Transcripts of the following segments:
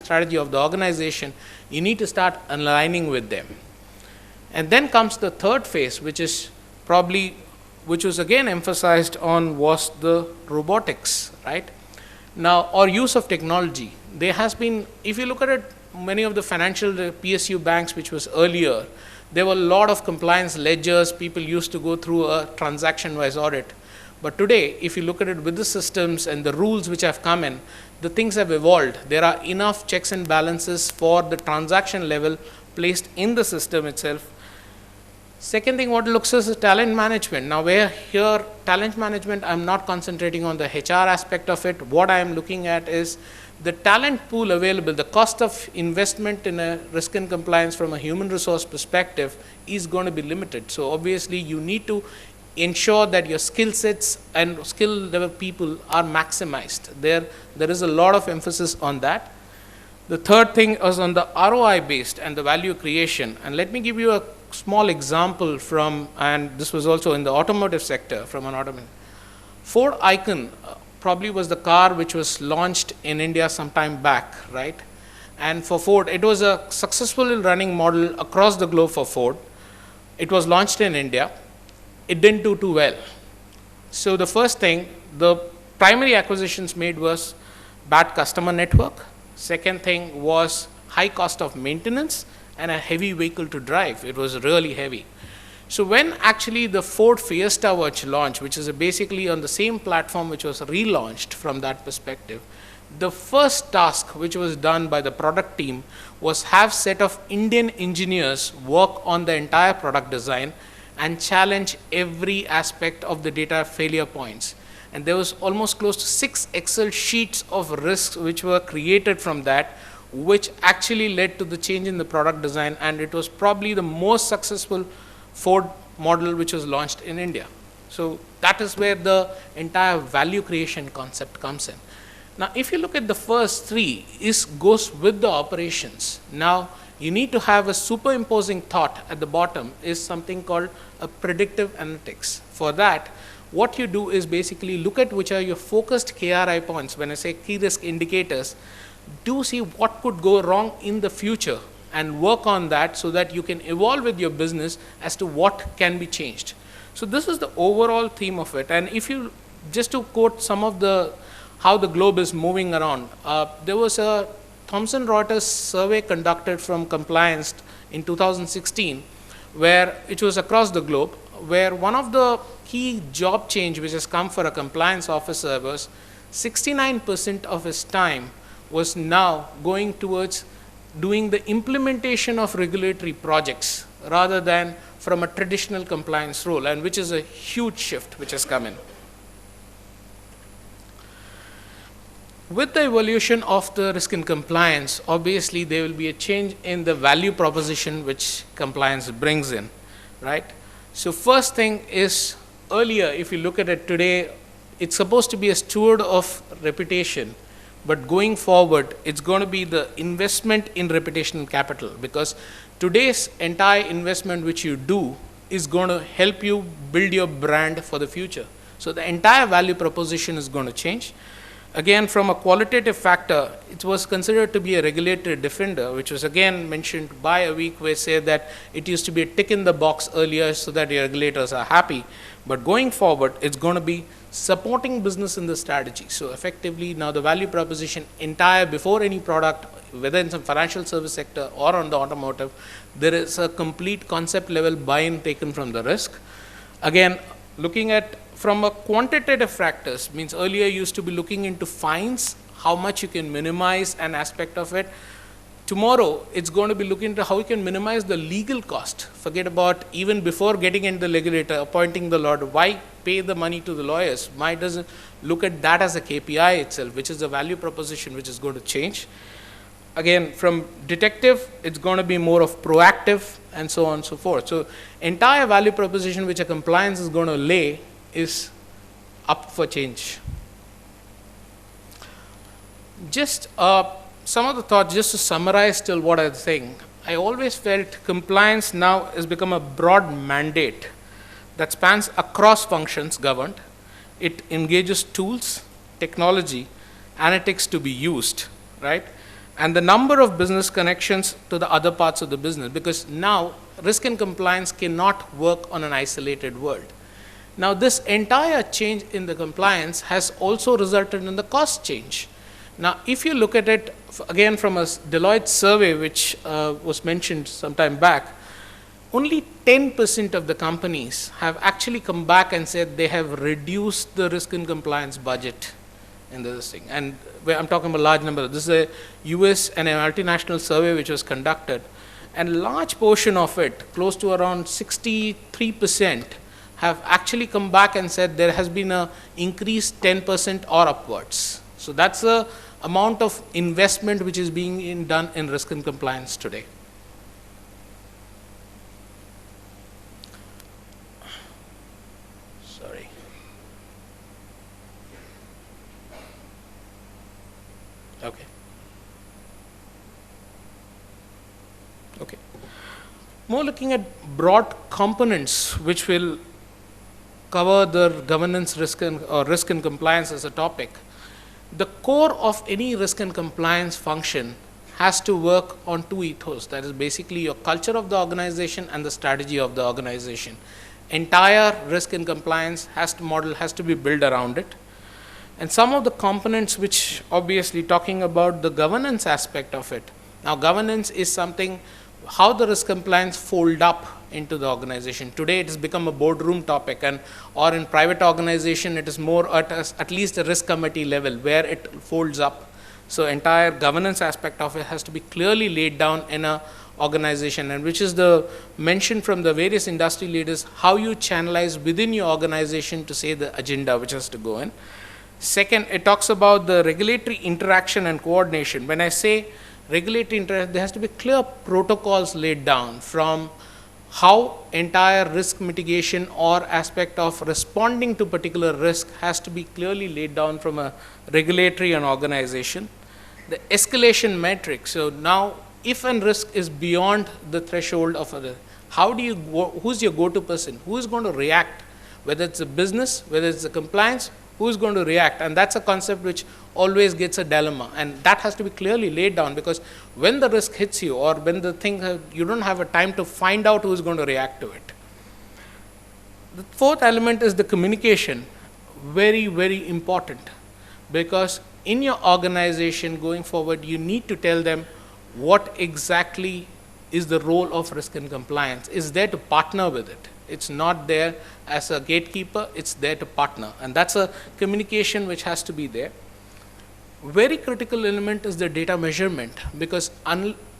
strategy of the organization, you need to start aligning with them. And then comes the third phase, which was again emphasized on, was the robotics, right? Now, or use of technology. There has been, if you look at it, many of the financial PSU banks, which was earlier, there were a lot of compliance ledgers. People used to go through a transaction-wise audit. But today, if you look at it with the systems and the rules which have come in, the things have evolved. There are enough checks and balances for the transaction level placed in the system itself. Second thing what looks is talent management. Now, where here talent management, I'm not concentrating on the HR aspect of it. What I am looking at is the talent pool available, the cost of investment in a risk and compliance from a human resource perspective is going to be limited. So obviously you need to ensure that your skill sets and skill level people are maximized. There is a lot of emphasis on that. The third thing is on the ROI based and the value creation. And let me give you a small example from, and this was also in the automotive sector, from an automotive. Ford Icon probably was the car which was launched in India some time back, right? And for Ford, it was a successful running model across the globe for Ford. It was launched in India. It didn't do too well. So the first thing, the primary acquisitions made was bad customer network. Second thing was high cost of maintenance and a heavy vehicle to drive. It was really heavy. So when actually the Ford Fiesta was launched, which is basically on the same platform which was relaunched from that perspective, the first task which was done by the product team was have set of Indian engineers work on the entire product design and challenge every aspect of the data failure points. And there was almost close to 6 Excel sheets of risks which were created from that, which actually led to the change in the product design, and it was probably the most successful Ford model which was launched in India. So that is where the entire value creation concept comes in. Now, if you look at the first three, it goes with the operations. Now, you need to have a superimposing thought at the bottom is something called a predictive analytics. For that, what you do is basically look at which are your focused KRI points. When I say key risk indicators, do see what could go wrong in the future and work on that so that you can evolve with your business as to what can be changed. So this is the overall theme of it. And if you, just to quote some of the, how the globe is moving around, there was a Thomson Reuters survey conducted from compliance in 2016, where it was across the globe, where one of the key job change which has come for a compliance officer was 69% of his time was now going towards doing the implementation of regulatory projects rather than from a traditional compliance role, and which is a huge shift which has come in. With the evolution of the risk and compliance, obviously there will be a change in the value proposition which compliance brings in, right? So first thing is, earlier, if you look at it today, it's supposed to be a steward of reputation, but going forward, it's going to be the investment in reputational capital, because today's entire investment which you do is going to help you build your brand for the future. So the entire value proposition is going to change. Again, from a qualitative factor, it was considered to be a regulatory defender, which was again mentioned by a week where said that it used to be a tick in the box earlier so that your regulators are happy. But going forward, it's going to be supporting business in the strategy. So effectively, now the value proposition entire before any product, whether in some financial service sector or on the automotive, there is a complete concept level buy-in taken from the risk. Again, looking at from a quantitative factors, means earlier you used to be looking into fines, how much you can minimize an aspect of it. Tomorrow, it's going to be looking into how you can minimize the legal cost. Forget about even before getting into the regulator, appointing the lawyer. Why pay the money to the lawyers? Why doesn't look at that as a KPI itself, which is a value proposition which is going to change. Again, from detective, it's going to be more of proactive and so on and so forth. So entire value proposition which a compliance is going to lay is up for change. Just some of the thoughts, just to summarize still what I'm saying. I always felt compliance now has become a broad mandate that spans across functions governed. It engages tools, technology, analytics to be used, right? and the number of business connections to the other parts of the business, because now risk and compliance cannot work on an isolated world. Now, this entire change in the compliance has also resulted in the cost change. Now, if you look at it again from a Deloitte survey, which was mentioned some time back, only 10% of the companies have actually come back and said they have reduced the risk and compliance budget in this thing. And I'm talking about a large number. This is a US and a multinational survey which was conducted. And a large portion of it, close to around 63%, have actually come back and said there has been an increased 10% or upwards. So that's the amount of investment which is being done in risk and compliance today. Sorry. Okay. Okay. More looking at broad components which will cover the governance risk and compliance as a topic. The core of any risk and compliance function has to work on two ethos. That is basically your culture of the organization and the strategy of the organization. Entire risk and compliance model has to be built around it. And some of the components which obviously talking about the governance aspect of it. Now, governance is something, how the risk compliance fold up into the organization. Today it has become a boardroom topic, or in private organization it is more at least a risk committee level where it folds up. So entire governance aspect of it has to be clearly laid down in a organization, and which is the mention from the various industry leaders, how you channelize within your organization to say the agenda which has to go in. Second, it talks about the regulatory interaction and coordination. When I say regulatory interaction, there has to be clear protocols laid down from how entire risk mitigation or aspect of responding to particular risk has to be clearly laid down from a regulatory and organization. The escalation metric. So now, if a risk is beyond the threshold of how do you who's your go-to person? Who is going to react? Whether it's a business, whether it's a compliance, who is going to react? And that's a concept which always gets a dilemma, and that has to be clearly laid down, because when the risk hits you, or when the thing, you don't have a time to find out who is going to react to it. The fourth element is the communication. Very, very important, because in your organization going forward, you need to tell them what exactly is the role of risk and compliance. It's there to partner with it. It's not there as a gatekeeper, it's there to partner. And that's a communication which has to be there. Very critical element is the data measurement, because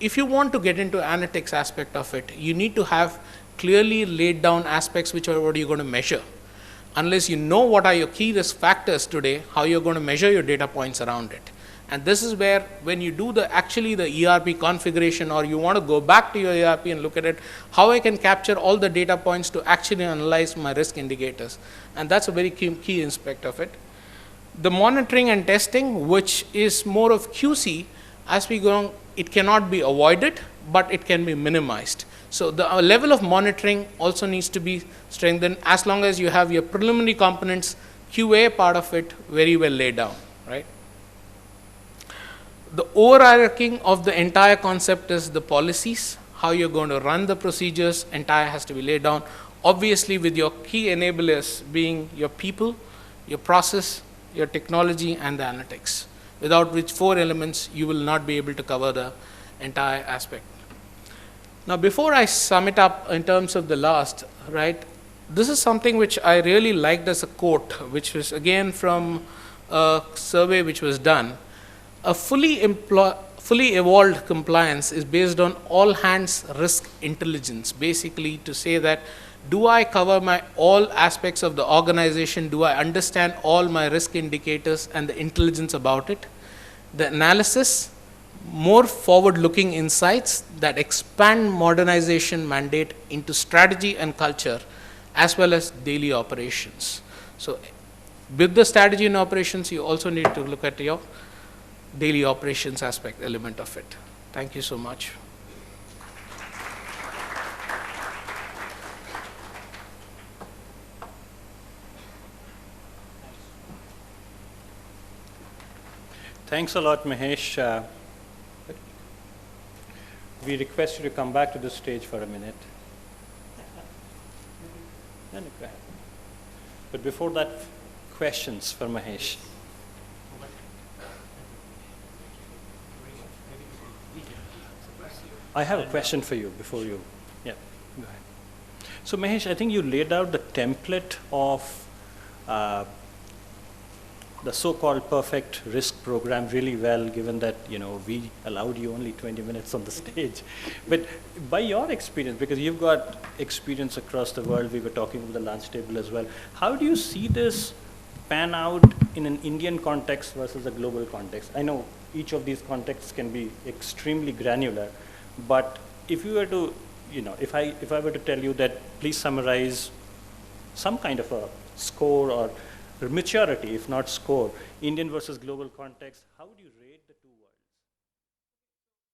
if you want to get into analytics aspect of it, you need to have clearly laid down aspects which are what you're going to measure. Unless you know what are your key risk factors today, how you're going to measure your data points around it. And this is where, when you do the ERP configuration, or you want to go back to your ERP and look at it, how I can capture all the data points to actually analyze my risk indicators. And that's a very key aspect of it. The monitoring and testing, which is more of QC, as we go on, it cannot be avoided, but it can be minimized. So the level of monitoring also needs to be strengthened, as long as you have your preliminary components, QA part of it very well laid down, right? The overarching of the entire concept is the policies, how you're going to run the procedures, entire has to be laid down. Obviously, with your key enablers being your people, your process, your technology, and the analytics, without which four elements you will not be able to cover the entire aspect. Now, before I sum it up in terms of the last, right, this is something which I really liked as a quote, which was again from a survey which was done. A fully evolved compliance is based on all hands risk intelligence, basically to say that, do I cover all aspects of the organization? Do I understand all my risk indicators and the intelligence about it? The analysis, more forward-looking insights that expand modernization mandate into strategy and culture, as well as daily operations. So with the strategy and operations, you also need to look at your daily operations aspect element of it. Thank you so much. Thanks a lot, Mahesh. we request you to come back to the stage for a minute. No, no, go ahead. But before that, questions for Mahesh. I have a question for you before you. Yeah, go ahead. So Mahesh, I think you laid out the template of the so-called perfect risk program really well, given that we allowed you only 20 minutes on the stage. But by your experience, because you've got experience across the world, we were talking about the lunch table as well, how do you see this pan out in an Indian context versus a global context? I know each of these contexts can be extremely granular, but if you were to, if I were to tell you that, please summarize some kind of a score or maturity, if not score, Indian versus global context, how would you